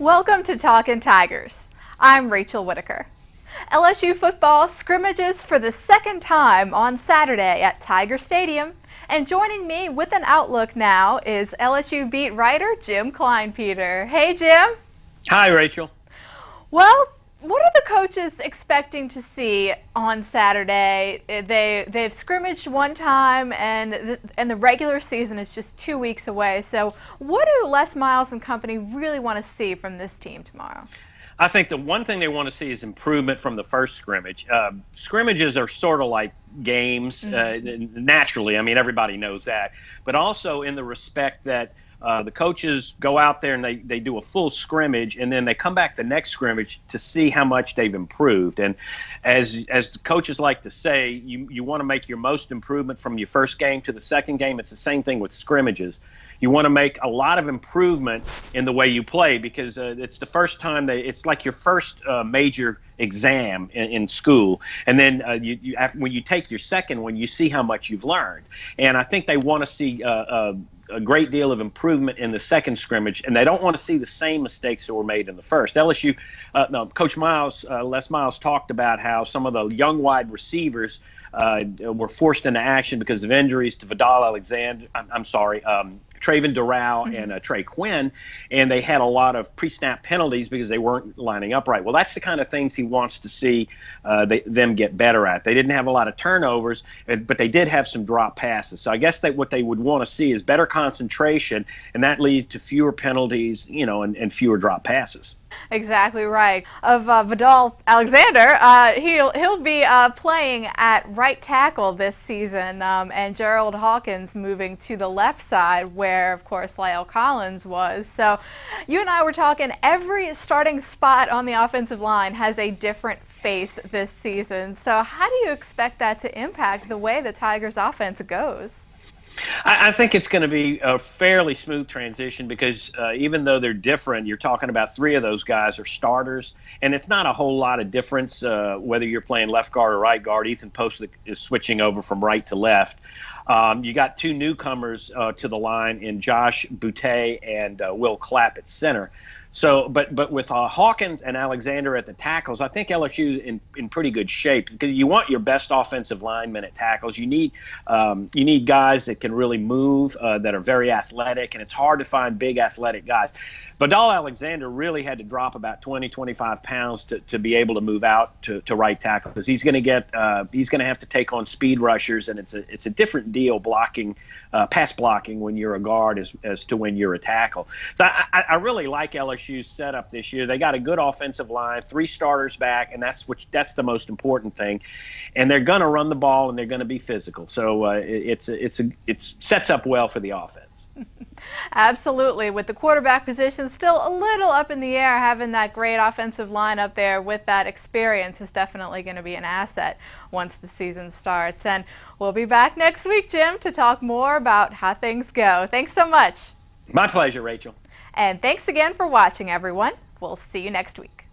Welcome to Talkin Tigers. I'm Rachel Whittaker. LSU football scrimmages for the second time on Saturday at Tiger Stadium. And joining me with an outlook now is LSU beat writer Jim Kleinpeter. Hey, Jim. Hi, Rachel. Well, what are the coaches expecting to see on Saturday? They've scrimmaged one time, and the regular season is just 2 weeks away. So what do Les Miles and company really want to see from this team tomorrow? I think the one thing they want to see is improvement from the first scrimmage. Scrimmages are sort of like games, naturally. I mean, everybody knows that. But also in the respect that the coaches go out there and they do a full scrimmage, and then they come back the next scrimmage to see how much they've improved. And as the coaches like to say, you want to make your most improvement from your first game to the second game. It's the same thing with scrimmages. You want to make a lot of improvement in the way you play, because it's the first time it's like your first major exam in school, and then when you take your second one, you see how much you've learned. And I think they want to see a great deal of improvement in the second scrimmage, and they don't want to see the same mistakes that were made in the first. Coach Miles, Les Miles talked about how some of the young wide receivers were forced into action because of injuries to Traven Durrell and Trey Quinn, and they had a lot of pre-snap penalties because they weren't lining up right. Well, that's the kind of things he wants to see them get better at. They didn't have a lot of turnovers, but they did have some drop passes. So I guess what they would want to see is better concentration, and that leads to fewer penalties, and fewer drop passes. Exactly right. Of Vidal Alexander, he'll be playing at right tackle this season, and Gerald Hawkins moving to the left side, where of course Lyle Collins was. So you and I were talking, every starting spot on the offensive line has a different face this season. So how do you expect that to impact the way the Tigers offense goes? I think it's going to be a fairly smooth transition, because even though they're different, you're talking about three of those guys are starters, and it's not a whole lot of difference whether you're playing left guard or right guard. Ethan Post is switching over from right to left. You got two newcomers to the line in Josh Boutte and Will Clapp at center. So, but with Hawkins and Alexander at the tackles, I think LSU's in pretty good shape, because you want your best offensive linemen at tackles. You need guys that can really move, that are very athletic, and it's hard to find big athletic guys. Vidal Alexander really had to drop about 20-25 pounds to be able to move out to right tackle, because he's going to have to take on speed rushers, and it's a different deal blocking, pass blocking when you're a guard as to when you're a tackle. So I really like LSU's setup this year. They got a good offensive line, three starters back, and that's the most important thing. And they're going to run the ball, and they're going to be physical. So it sets up well for the offense. Absolutely. With the quarterback position still a little up in the air, having that great offensive line up there with that experience is definitely going to be an asset once the season starts. And we'll be back next week, Jim, to talk more about how things go. Thanks so much. My pleasure, Rachel. And thanks again for watching, everyone. We'll see you next week.